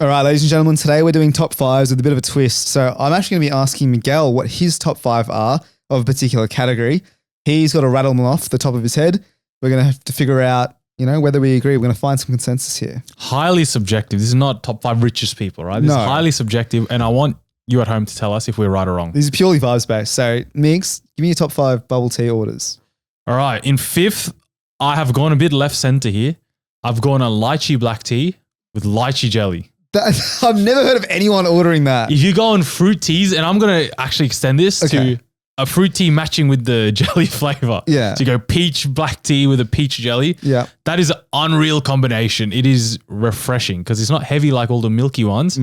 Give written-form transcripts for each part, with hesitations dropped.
All right, ladies and gentlemen, today we're doing top fives with a bit of a twist. So I'm actually going to be asking Miguel what his top five are of a particular category. He's got to rattle them off the top of his head. We're going to have to figure out, whether we agree. We're going to find some consensus here. Highly subjective. This is not top five richest people, right? This is highly subjective, and I want you at home to tell us if we're right or wrong. This is purely vibes based. So, Migs, give me your top five bubble tea orders. All right. In fifth, I have gone a bit left center here. I've gone a lychee black tea with lychee jelly. I've never heard of anyone ordering that. If you go on fruit teas, and I'm going to actually extend this to a fruit tea matching with the jelly flavor. Yeah. So you go peach black tea with a peach jelly. Yeah. That is an unreal combination. It is refreshing because it's not heavy like all the milky ones,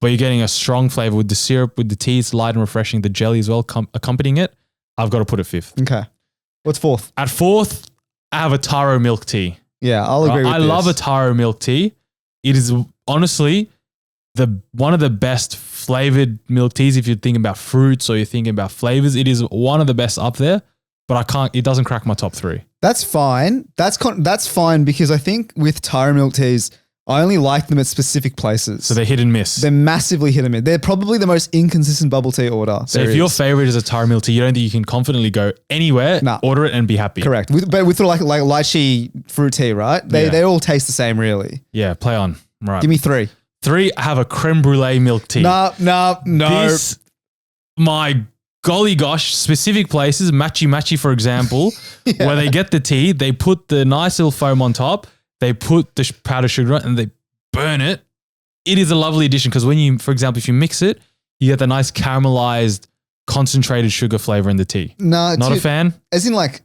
but you're getting a strong flavor with the syrup, with the tea. It's light and refreshing. The jelly as well accompanying it. I've got to put it fifth. Okay. What's fourth? At fourth, I have a taro milk tea. Yeah, I'll agree with this. I love a taro milk tea. It is honestly one of the best flavored milk teas. If you're thinking about fruits or you're thinking about flavors, it is one of the best up there, but it doesn't crack my top three. That's fine. That's fine because I think with taro milk teas, I only like them at specific places. So they're hit and miss. They're massively hit and miss. They're probably the most inconsistent bubble tea order. So if your favorite is a taro milk tea, you don't think you can confidently go anywhere, order it and be happy. Correct. But with like lychee fruit tea, right? They all taste the same really. Yeah, play on. Right. Give me three. Three, I have a creme brulee milk tea. No. This, my golly gosh, specific places, Matchy for example, where they get the tea, they put the nice little foam on top, they put the powdered sugar on, and they burn it. It is a lovely addition because when you, for example, if you mix it, you get the nice caramelized concentrated sugar flavor in the tea. No, not a fan? As in like,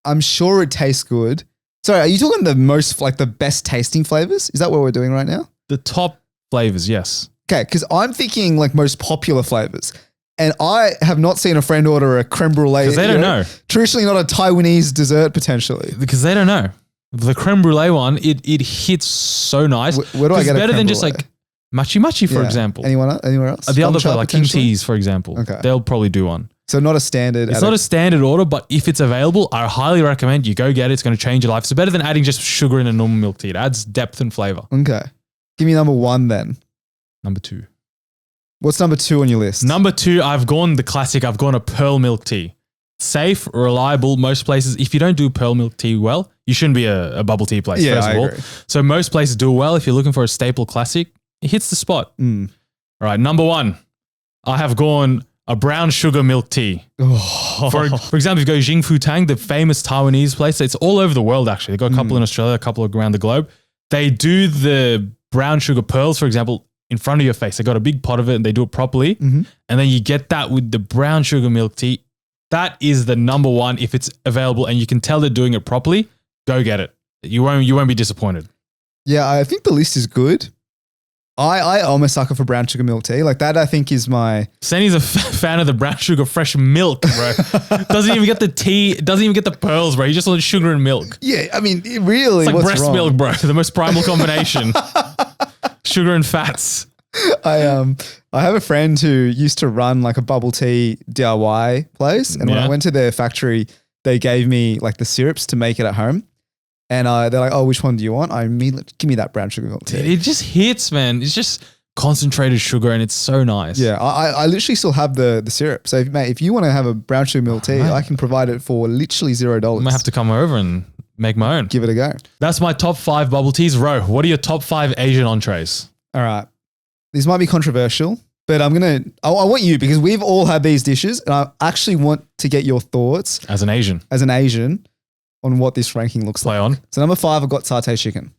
I'm sure it tastes good. Sorry, are you talking the most, like the best tasting flavors? Is that what we're doing right now? The top flavors, yes. Okay, because I'm thinking like most popular flavors. And I have not seen a friend order a creme brulee. Because they don't know. Traditionally not a Taiwanese dessert potentially. Because they don't know. The creme brulee one, it hits so nice. Where do I get it's better creme than just brulee? like Matchy, for example. Anywhere else? The other like King Teas, for example. Okay. They'll probably do one. So not a standard. It's not a standard order, but if it's available, I highly recommend you go get it. It's going to change your life. It's better than adding just sugar in a normal milk tea. It adds depth and flavor. Okay. Give me number one then. Number two. What's number two on your list? Number two, I've gone the classic. I've gone a pearl milk tea. Safe, reliable, most places. If you don't do pearl milk tea well, you shouldn't be a bubble tea place, first of all. Agree. So most places do well. If you're looking for a staple classic, it hits the spot. All right, number one, I have gone a brown sugar milk tea. For example, if you go Jingfu Tang, the famous Taiwanese place, it's all over the world actually. They've got a couple in Australia, a couple around the globe. They do the brown sugar pearls, for example, in front of your face. They got a big pot of it and they do it properly. And then you get that with the brown sugar milk tea. That is the number one. If it's available and you can tell they're doing it properly, go get it. You won't be disappointed. Yeah, I think the list is good. I almost sucker for brown sugar milk tea. Like that I think is my... Senny's a fan of the brown sugar fresh milk, bro. Doesn't even get the tea, doesn't even get the pearls, bro. He just wants sugar and milk. Yeah, I mean, it really, it's like what's breast wrong? milk, bro. The most primal combination. Sugar and fats. I have a friend who used to run like a bubble tea DIY place. And when I went to their factory, they gave me like the syrups to make it at home. And they're like, oh, which one do you want? I immediately, give me that brown sugar milk tea. It just hits, man. It's just concentrated sugar and it's so nice. Yeah, I literally still have the syrup. So, if you want to have a brown sugar milk tea, I can provide it for literally $0. I might have to come over and make my own. Give it a go. That's my top 5 bubble teas. Ro, what are your top 5 Asian entrees? All right. These might be controversial, but I want you, because we've all had these dishes and I actually want to get your thoughts. As an Asian. On what this ranking looks like. Play on. So number 5, I've got satay chicken.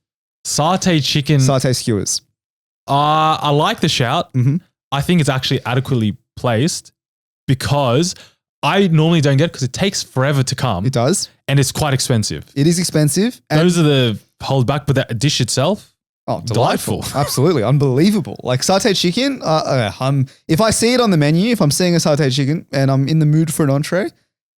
Satay chicken. Satay skewers. I like the shout. I think it's actually adequately placed because I normally don't get it because it takes forever to come. It does. And it's quite expensive. It is expensive. Those are the hold back, but that dish itself, delightful. Absolutely. Unbelievable. Like satay chicken, if I see it on the menu, if I'm seeing a satay chicken and I'm in the mood for an entree,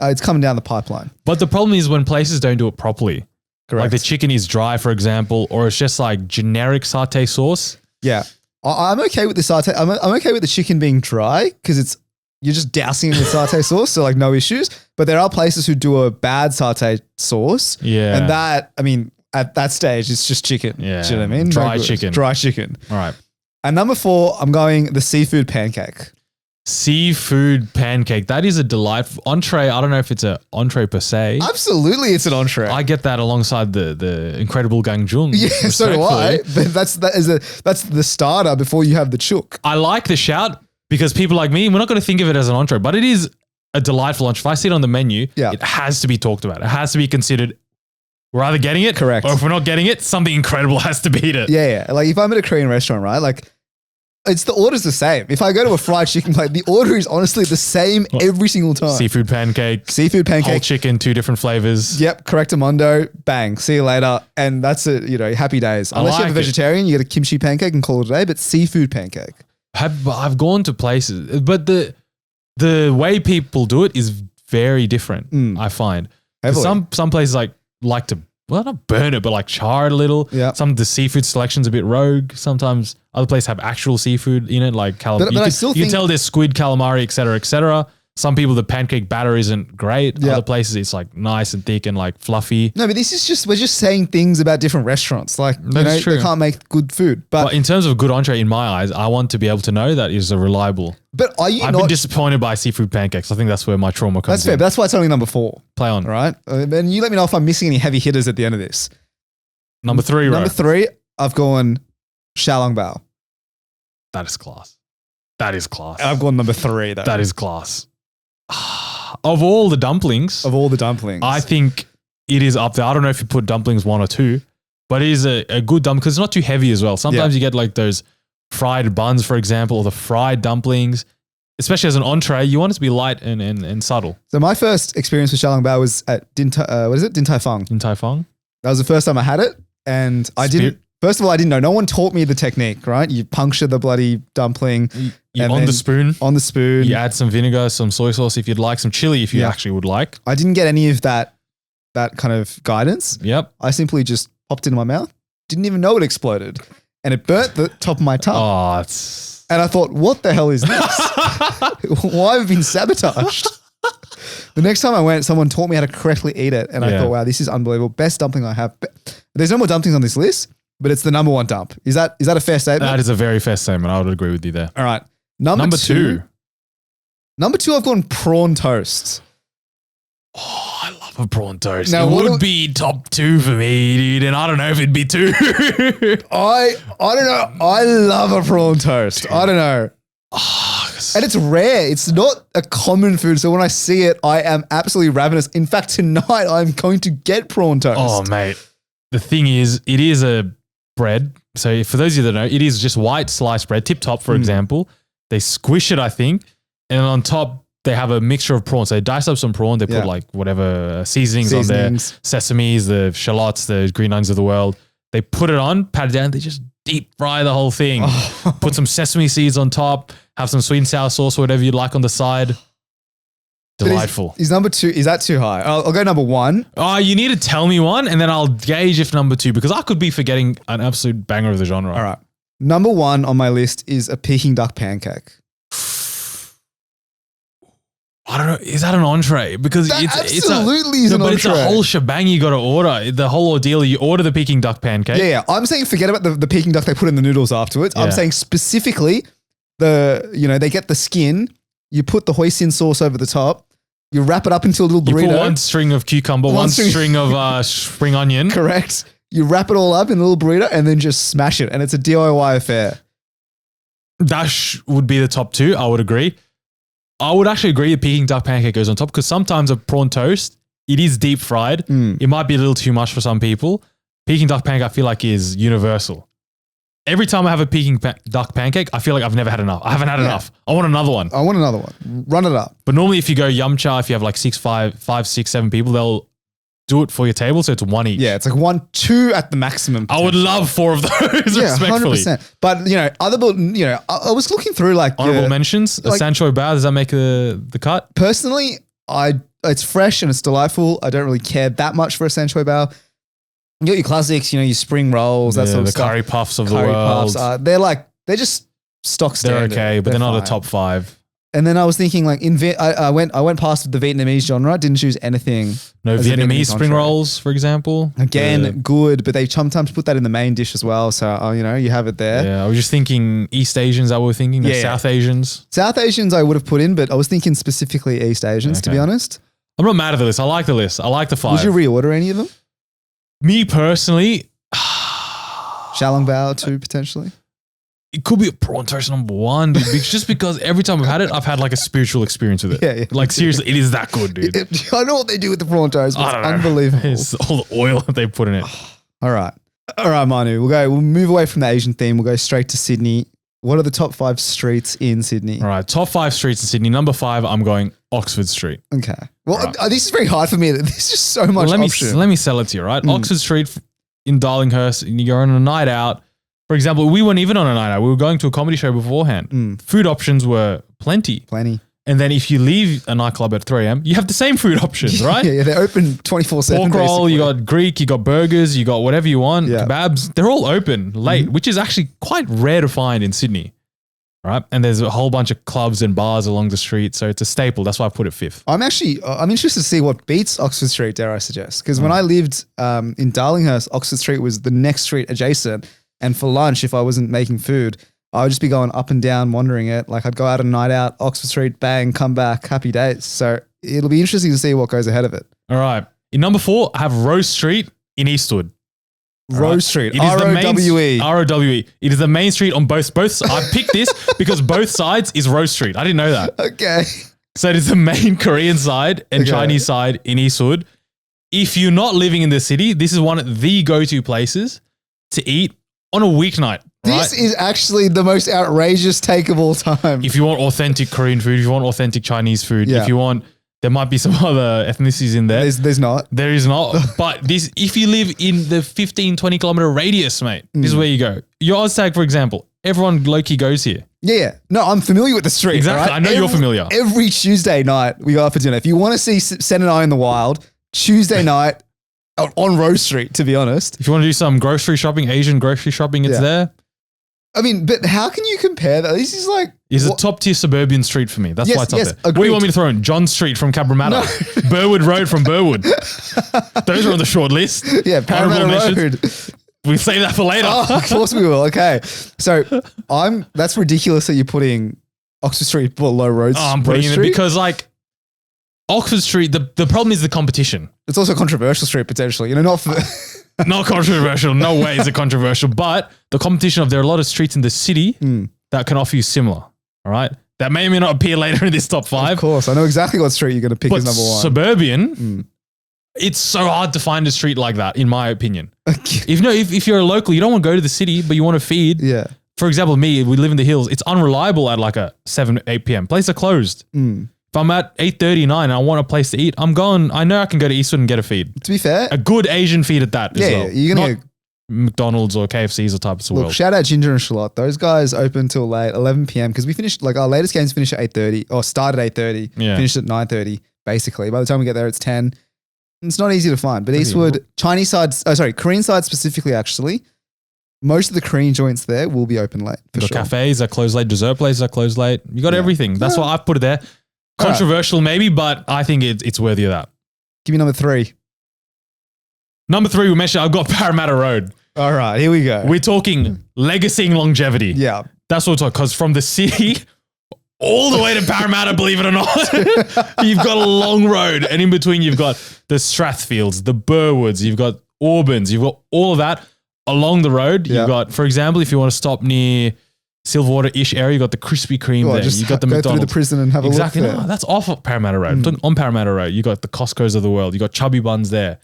it's coming down the pipeline. But the problem is when places don't do it properly. Correct. Like the chicken is dry, for example, or it's just like generic satay sauce. Yeah. I'm okay with the satay. I'm okay with the chicken being dry because you're just dousing it with satay sauce, so like no issues. But there are places who do a bad satay sauce. Yeah. And that, I mean, at that stage, it's just chicken. Yeah. Do you know what I mean? Dry chicken. Dry chicken. All right. And number 4, I'm going the seafood pancake. Seafood pancake. That is a delightful entree. I don't know if it's an entree per se. Absolutely, it's an entree. I get that alongside the incredible gangjung. Yeah, so do I. But that's the starter before you have the chook. I like the shout because people like me, we're not going to think of it as an entree, but it is a delightful entree. If I see it on the menu, it has to be talked about. It has to be considered. We're either getting it, correct, or if we're not getting it, something incredible has to beat it. Yeah. Like if I'm at a Korean restaurant, right? Like it's the order's the same. If I go to a fried chicken plate, the order is honestly the same every single time. Seafood pancake, whole chicken, 2 different flavors. Yep, correctamundo, bang, see you later, and that's it. Happy days. Unless you have a vegetarian, you get a kimchi pancake and call it a day. But seafood pancake. I've gone to places, but the way people do it is very different. I find some places like to, well, not burn it, but like char it a little. Yeah. Some of the seafood selection's a bit rogue. Sometimes other places have actual seafood in it, like calamari. You can tell there's squid, calamari, et cetera, et cetera. Some people, the pancake batter isn't great. Other places, it's like nice and thick and like fluffy. No, but this is we're just saying things about different restaurants. Like, That's true. They can't make good food. But in terms of good entree, in my eyes, I want to be able to know that is a reliable. But I've been disappointed by seafood pancakes. I think that's where my trauma comes in. That's fair. But that's why it's only number 4. Play on. Right? And you let me know if I'm missing any heavy hitters at the end of this. Number 3, right? Number 3, I've gone xiaolongbao. That is class. That is class. I've gone number 3, though. That is class. Of all the dumplings, I think it is up there. I don't know if you put dumplings 1 or 2, but it is a good dumpling because it's not too heavy as well. Sometimes you get like those fried buns, for example, or the fried dumplings, especially as an entree. You want it to be light and subtle. So my first experience with xiaolongbao was at Din Tai Fung. Din Tai Fung? That was the first time I had it, and I didn't. First of all, I didn't know. No one taught me the technique, right? You puncture the bloody dumpling. On the spoon. On the spoon. You add some vinegar, some soy sauce if you'd like, some chili if you actually would like. I didn't get any of that kind of guidance. Yep. I simply just popped it in my mouth. Didn't even know it exploded. And it burnt the top of my tongue. Oh, and I thought, what the hell is this? Why have I been sabotaged? The next time I went, someone taught me how to correctly eat it. And I thought, wow, this is unbelievable. Best dumpling I have. There's no more dumplings on this list. But it's the number 1 dump. Is that a fair statement? That is a very fair statement. I would agree with you there. All right. Number 2. Number 2, I've gone prawn toast. Oh, I love a prawn toast. Now, it would be top 2 for me, dude. And I don't know if it'd be 2. I don't know. I love a prawn toast. Dude. I don't know. And it's rare. It's not a common food. So when I see it, I am absolutely ravenous. In fact, tonight I'm going to get prawn toast. Oh, mate. The thing is, it is a bread. So for those of you that know, it is just white sliced bread, tip top, for example. They squish it, I think, and on top they have a mixture of prawns. So they dice up some prawn. They put like whatever seasonings on there, sesames, the shallots, the green onions of the world. They put it on, pat it down. They just deep fry the whole thing. Put some sesame seeds on top. Have some sweet and sour sauce or whatever you'd like on the side. Delightful. Is number 2, is that too high? I'll go number 1. Oh, you need to tell me one and then I'll gauge if number 2, because I could be forgetting an absolute banger of the genre. All right. Number 1 on my list is a Peking duck pancake. I don't know. Is that an entree? Because that it's absolutely is an entree. But it's a whole shebang you got to order. The whole ordeal. You order the Peking duck pancake. Yeah. I'm saying forget about the Peking duck they put in the noodles afterwards. I'm saying specifically they get the skin. You put the hoisin sauce over the top. You wrap it up into a little burrito. You put 1 string of cucumber, one string of spring onion. Correct. You wrap it all up in a little burrito and then just smash it. And it's a DIY affair. That would be the top 2. I would agree. I would actually agree the Peking duck pancake goes on top because sometimes a prawn toast, it is deep fried. It might be a little too much for some people. Peking duck pancake, I feel like, is universal. Every time I have a Peking duck pancake, I feel like I've never had enough. I haven't had enough. I want another one. Run it up. But normally if you go yum cha, if you have like 5, 6, 7 people, they'll do it for your table. So it's 1 each. Yeah, it's like 1, 2 at the maximum. I would love 4 of those, respectfully. 100%. But, I was looking through like honorable mentions. A sanshui bao, does that make the cut? Personally, it's fresh and it's delightful. I don't really care that much for a sanshui bao. You got your classics, your spring rolls, that sort of stuff. The curry puffs of the world. They're just stock standard. They're okay, but they're not a top 5. And then I was thinking like I went past the Vietnamese genre, didn't choose anything. No Vietnamese spring rolls, for example. Again, good, but they sometimes put that in the main dish as well. So, you have it there. Yeah, I was just thinking East Asians that we were thinking, South Asians. South Asians I would have put in, but I was thinking specifically East Asians, to be honest. I'm not mad at the list. I like the list. I like the 5. Would you reorder any of them? Me personally, Xiaolong Bao 2 potentially. It could be a prawn toast number 1, dude, just because every time I've had it, I've had like a spiritual experience with it. Yeah. Like seriously, it is that good, dude. I know what they do with the prawn toast, but it's unbelievable. It's all the oil that they put in it. All right, Manu. We'll move away from the Asian theme. We'll go straight to Sydney. What are the top 5 streets in Sydney? All right, top 5 streets in Sydney. Number 5, I'm going Oxford Street. Okay. Well, this is very hard for me. There's just so much option. Let me sell it to you, right? Oxford Street in Darlinghurst, and you're on a night out. For example, we weren't even on a night out. We were going to a comedy show beforehand. Food options were plenty. And then if you leave a nightclub at 3 a.m., you have the same food options, right? Yeah, they're open 24/7. Pork roll, you got Greek, you got burgers, you got whatever you want, kebabs. They're all open late, which is actually quite rare to find in Sydney, right? And there's a whole bunch of clubs and bars along the street, so it's a staple. That's why I put it 5th. I'm interested to see what beats Oxford Street, dare I suggest, because when I lived in Darlinghurst, Oxford Street was the next street adjacent. And for lunch, if I wasn't making food, I would just be going up and down, wandering it. Like I'd go out on a night out, Oxford Street, bang, come back, happy days. So it'll be interesting to see what goes ahead of it. All right. In number 4, I have Rose Street in Eastwood. Rose Street, R-O-W-E. R-O-W-E. It is the main street on both. I picked this because both sides is Rose Street. I didn't know that. Okay. So it is the main Korean side and Chinese side in Eastwood. If you're not living in the city, this is one of the go-to places to eat on a weeknight. This is actually the most outrageous take of all time. If you want authentic Korean food, if you want authentic Chinese food, if you want, there might be some other ethnicities in there. There's not. There is not. But if you live in the 15, 20 kilometer radius, mate, this is where you go. Your Oztag, for example, everyone low-key goes here. Yeah. No, I'm familiar with the street. Exactly. Right? I know you're familiar. Every Tuesday night, we go out for dinner. If you want to see Sen and I in the wild, Tuesday night, on Rose Street, to be honest. If you want to do some grocery shopping, Asian grocery shopping, it's there. I mean, but how can you compare that? This is like... It's a top tier suburban street for me. That's why it's up there. Agreed. What do you want me to throw in? John Street from Cabramatta. No. Burwood Road from Burwood. Those are on the short list. Yeah, Parramatta Road. We'll save that for later. Oh, of course we will. Okay. So that's ridiculous that you're putting Oxford Street below Rose Street. I'm putting it because like Oxford Street, the problem is the competition. It's also a controversial street potentially, not for... Not controversial. No way is it controversial. But the competition of there are a lot of streets in the city that can offer you similar. All right. That may or may not appear later in this top 5. Of course. I know exactly what street you're going to pick as number 1. Suburban, it's so hard to find a street like that, in my opinion. If you're a local, you don't want to go to the city, but you want to feed. Yeah. For example, we live in the hills. It's unreliable at like a 7, 8 p.m. Places are closed. If I'm at 8:39 and I want a place to eat, I'm going. I know I can go to Eastwood and get a feed. To be fair, a good Asian feed at that as well. Yeah, you're going to McDonald's or KFC's or types of world. Shout out Ginger and Charlotte. Those guys open till late, 11 p.m. because we finished, like our latest games finish at 8:30 or start at 8:30, finished at 9:30 basically. By the time we get there, it's 10. It's not easy to find. But Eastwood, Chinese side, Korean side specifically actually, most of the Korean joints there will be open late for sure. Cafes are closed late, dessert places are closed late. You got everything. That's why I've put it there. Controversial maybe, but I think it's worthy of that. Give me number 3. Number 3, we mentioned I've got Parramatta Road. All right, here we go. We're talking legacy and longevity. Yeah. That's what we're talking, because from the city all the way to Parramatta, believe it or not, you've got a long road. And in between, you've got the Strathfields, the Burwoods, you've got Auburn's, you've got all of that along the road. You've got, for example, if you want to stop near Silverwater-ish area, you got the Krispy Kreme there. You got the McDonald's. Go through the prison and have a look there. No, that's off of Parramatta Road. On Parramatta Road, you got the Costco's of the world. You got Chubby Buns there.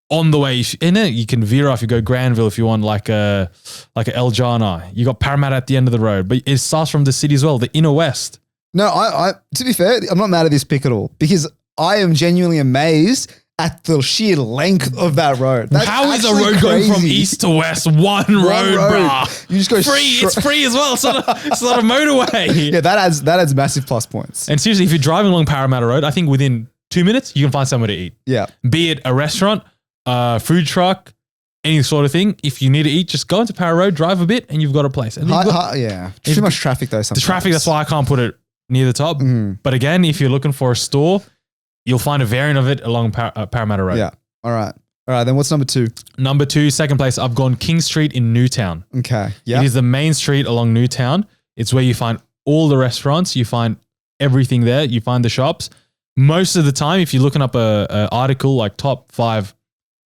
On the way, you can veer off. You go Granville if you want like a El Jana. You got Parramatta at the end of the road, but it starts from the city as well, the inner west. No, I to be fair, I'm not mad at this pick at all because I am genuinely amazed at the sheer length of that road. That's How is a road going from east to west? One road, bruh. You just go free. It's free as well. It's not a motorway. Yeah, that adds massive plus points. And seriously, if you're driving along Parramatta Road, I think within 2 minutes you can find somewhere to eat. Yeah, be it a restaurant, food truck, any sort of thing. If you need to eat, just go into Parra Road, drive a bit, and you've got a place. And too much traffic though. Sometimes the traffic. That's why I can't put it near the top. But again, if you're looking for a store, you'll find a variant of it along Parramatta Road. Yeah. All right. Then what's number 2? Number 2, second place, I've gone King Street in Newtown. Okay. Yeah. It is the main street along Newtown. It's where you find all the restaurants. You find everything there. You find the shops. Most of the time, if you're looking up a article like top 5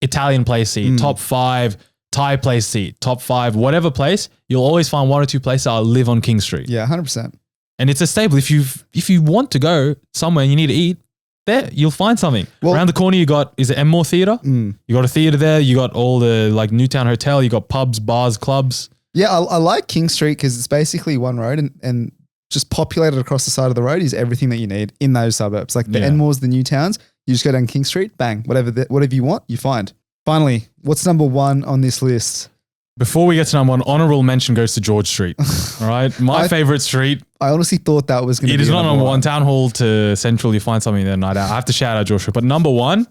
Italian place to eat, top 5 Thai place to eat, top 5 whatever place, you'll always find 1 or 2 places that live on King Street. Yeah, 100%. And it's a staple. If you want to go somewhere and you need to eat, there you'll find something. Well, around the corner, you got, is it Enmore Theatre? You got a theatre there. You got all the like Newtown Hotel. You got pubs, bars, clubs. Yeah, I like King Street because it's basically one road and just populated across the side of the road is everything that you need in those suburbs. Like the Enmores, the new towns, you just go down King Street, bang, whatever you want, you find. Finally, what's number 1 on this list? Before we get to number 1, honorable mention goes to George Street. All right, my favorite street. I honestly thought that was going to be. It is not number 1. Town Hall to Central, you find something there night out. I have to shout out George Street. But number 1,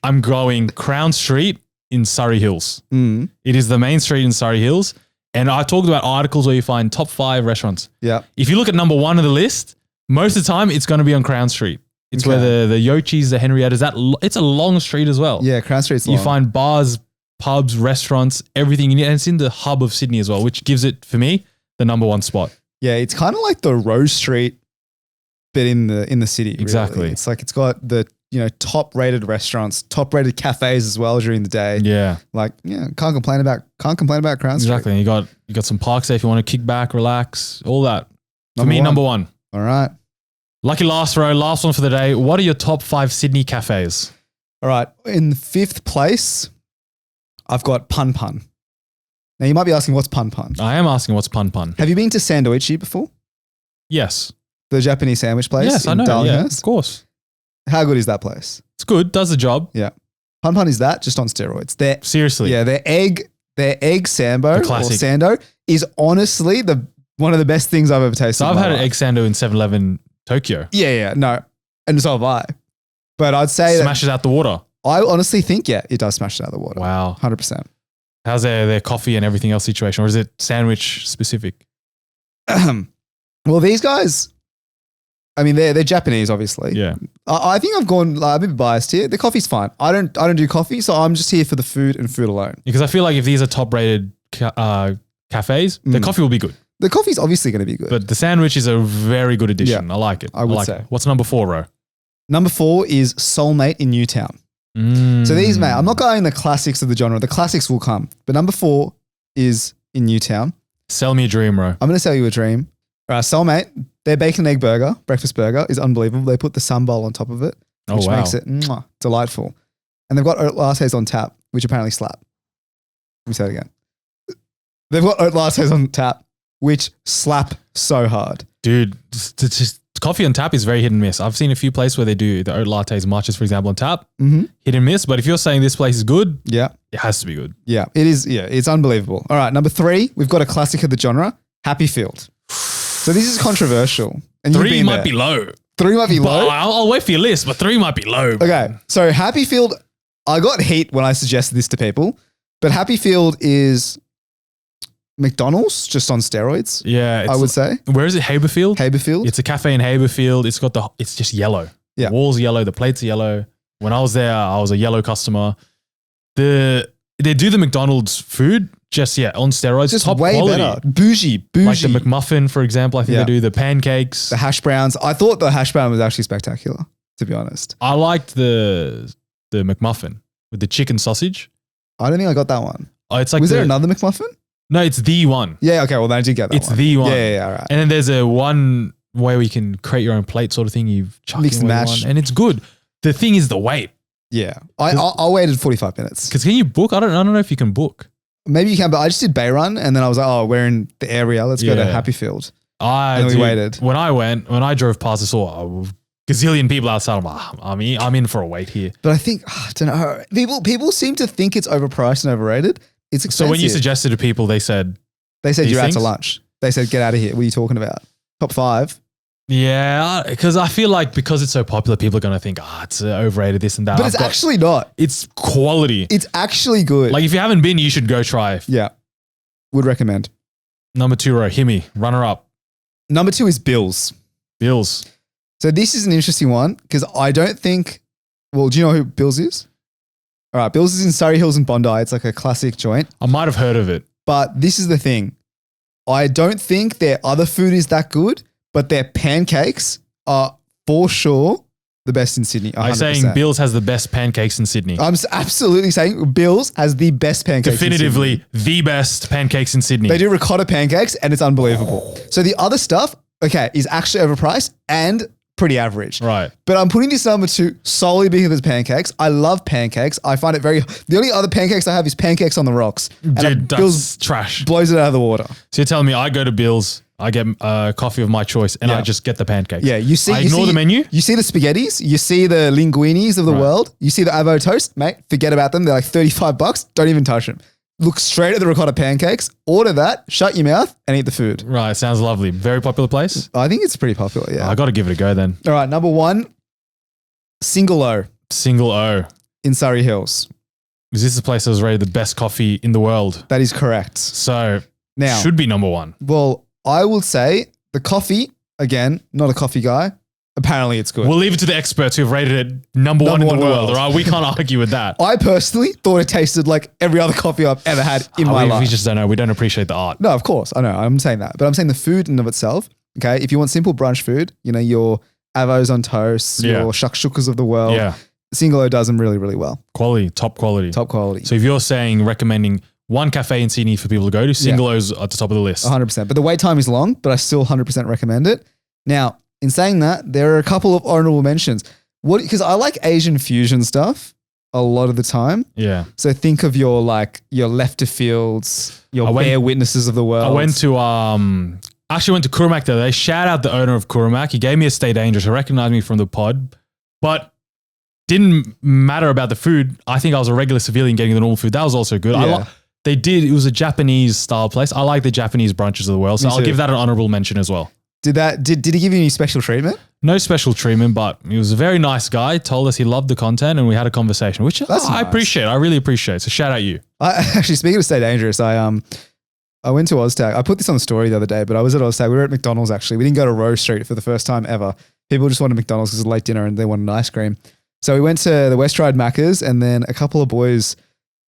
I'm going Crown Street in Surrey Hills. It is the main street in Surrey Hills. And I talked about articles where you find top 5 restaurants. Yeah. If you look at number 1 of the list, most of the time it's going to be on Crown Street. It's where the Yochis, the Henriettas, it's a long street as well. Yeah, Crown Street's long. You find bars, pubs, restaurants, everything you need. And it's in the hub of Sydney as well, which gives it, for me, the number 1 spot. Yeah, it's kind of like the Rose Street bit in the city. Exactly. Really. It's like it's got the top rated restaurants, top rated cafes as well during the day. Yeah. Like, can't complain about Crown Street. Exactly. And you got some parks there if you want to kick back, relax, all that. For me, number 1. All right. Lucky last one for the day. What are your top 5 Sydney cafes? All right. In 5th place, I've got Pun Pun. Now you might be asking, what's Pun Pun? I am asking what's Pun Pun. Have you been to Sandoichi before? Yes. The Japanese sandwich place? Yes, I know. Yeah, of course. How good is that place? It's good. Does the job. Yeah. Pun Pun is that, just on steroids. Seriously. Yeah, their egg sambo or sando is honestly one of the best things I've ever tasted. So I've had an egg sando in 7-Eleven Tokyo. Yeah, no. And so have I. But I'd say smashes out the water. I honestly think, it does smash it out of the water. Wow. 100%. How's their coffee and everything else situation? Or is it sandwich specific? Well, these guys, I mean, they're Japanese, obviously. Yeah. I think I've gone a bit biased here. The coffee's fine. I don't do coffee, so I'm just here for the food and food alone. Because I feel like if these are top rated cafes, the coffee will be good. The coffee's obviously going to be good. But the sandwich is a very good addition. I like it. I would say. What's number 4, Ro? Number 4 is Soulmate in Newtown. So these, mate, I'm not going the classics of the genre. The classics will come. But number 4 is in Newtown. Sell me a dream, Ro. I'm going to sell you a dream. Soulmate, their bacon egg burger, breakfast burger, is unbelievable. They put the sunbowl on top of it, which makes it delightful. And they've got oat lattes on tap, which apparently slap. Let me say it again. They've got oat lattes on tap, which slap so hard. Dude, coffee on tap is very hit and miss. I've seen a few places where they do the oat lattes, matchas, for example, on tap. Hit and miss. But if you're saying this place is good, it has to be good. Yeah, it is. Yeah, it's unbelievable. All right, number 3, we've got a classic of the genre, Happy Field. So this is controversial. And 3 might be low. 3 might be low? I'll wait for your list, but 3 might be low. Okay, so Happy Field, I got heat when I suggested this to people, but Happy Field is McDonald's just on steroids. Yeah, I would say. Where is it? Haberfield? Haberfield. It's a cafe in Haberfield. It's just yellow. Yeah. The walls are yellow. The plates are yellow. When I was there, I was a yellow customer. They do the McDonald's food just on steroids. Just top way quality. better. Bougie. Like the McMuffin, for example. I think they do the pancakes. The hash browns. I thought the hash brown was actually spectacular, to be honest. I liked the McMuffin with the chicken sausage. I don't think I got that one. Oh, it's like was there another McMuffin? No, it's the one. Yeah, okay. Well, then I did get that one. It's the one. Yeah, all right. And then there's a one where you can create your own plate sort of thing. You mix and match. And it's good. The thing is the wait. Yeah. I waited 45 minutes. Because can you book? I don't know if you can book. Maybe you can, but I just did Bayron and then I was like, we're in the area. Let's go to Happyfield. And we waited. When I drove past, I saw a gazillion people outside. I'm like, I'm in for a wait here. But I think, I don't know. People seem to think it's overpriced and overrated. It's expensive. So when you suggested to people, they said you're out to lunch. They said, get out of here. What are you talking about? Top 5. Yeah, because I feel like because it's so popular, people are going to think, it's overrated, this and that. But it's actually not. It's quality. It's actually good. Like if you haven't been, you should go try. Yeah. Would recommend. Number 2, Himi, runner up. Number 2 is Bill's. Bills. So this is an interesting one because I don't think, well, do you know who Bills is? All right, Bills is in Surrey Hills and Bondi. It's like a classic joint. I might have heard of it. But this is the thing. I don't think their other food is that good, but their pancakes are for sure the best in Sydney. 100%. I'm saying Bills has the best pancakes in Sydney. I'm absolutely saying Bills has the best pancakes Definitively in Sydney. The best pancakes in Sydney. They do ricotta pancakes and it's unbelievable. So the other stuff, okay, is actually overpriced and pretty average. Right. But I'm putting this number 2 solely because of his pancakes. I love pancakes. I find it very, the only other pancakes I have is pancakes on the rocks. Dude, that's trash. Blows it out of the water. So you're telling me I go to Bills, I get a coffee of my choice and I just get the pancakes. Yeah, I ignore the menu. You see the spaghettis, you see the linguinis of the world, you see the avocado toast, mate, forget about them. They're like $35. Don't even touch them. Look straight at the ricotta pancakes, order that, shut your mouth and eat the food. Right, sounds lovely. Very popular place. I think it's pretty popular, yeah. I got to give it a go then. All right, number 1, Single O. Single O. In Surrey Hills. Is this the place that was rated the best coffee in the world? That is correct. So now should be number 1. Well, I will say the coffee, again, not a coffee guy. Apparently it's good. We'll leave it to the experts who've rated it number one in the world. All right, we can't argue with that. I personally thought it tasted like every other coffee I've ever had in my life. We just don't know. We don't appreciate the art. No, of course. I know. I'm saying that. But I'm saying the food in of itself, okay, if you want simple brunch food, you know, your avos on toast, your shakshukas of the world, Single O does them really, really well. Quality, top quality. Top quality. So if you're saying recommending one cafe in Sydney for people to go to, Single O's at the top of the list. 100%. But the wait time is long, but I still 100% recommend it. Now, in saying that, there are a couple of honorable mentions. Because I like Asian fusion stuff a lot of the time. Yeah. So think of your left of fields, your Bear Witnesses of the world. I went to actually went to Kurmak the other day. Shout out the owner of Kurmak. He gave me a Stay Dangerous. He recognized me from the pod, but didn't matter about the food. I think I was a regular civilian getting the normal food. That was also good. Yeah. It was a Japanese style place. I like the Japanese brunches of the world. So I'll give that an honorable mention as well. Did he give you any special treatment? No special treatment, but he was a very nice guy. Told us he loved the content and we had a conversation, which I appreciate. I really appreciate. So shout out you. Actually, speaking of Stay Dangerous, I went to Oztag. I put this on the story the other day, but I was at Oztag. We were at McDonald's actually. We didn't go to Rose Street for the first time ever. People just wanted McDonald's because it was a late dinner and they wanted ice cream. So we went to the West Ryde Macca's and then a couple of boys.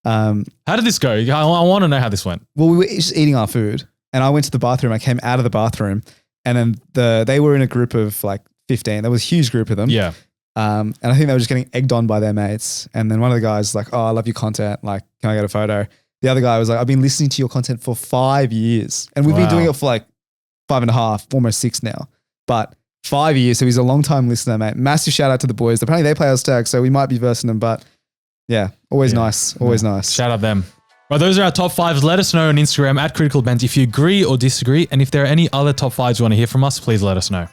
How did this go? I want to know how this went. Well, we were just eating our food and I went to the bathroom. I came out of the bathroom and then they were in a group of like 15. There was a huge group of them. Yeah. And I think they were just getting egged on by their mates. And then one of the guys was like, oh, I love your content. Like, can I get a photo? The other guy was like, I've been listening to your content for 5 years. And we've been doing it for like 5.5, almost 6 now. But 5 years. So he's a long time listener, mate. Massive shout out to the boys. Apparently they play Oztag, so we might be versing them. But yeah, always nice. Always nice. Shout out them. Right, those are our top 5s. Let us know on Instagram @CriticalBent if you agree or disagree. And if there are any other top 5s you want to hear from us, please let us know.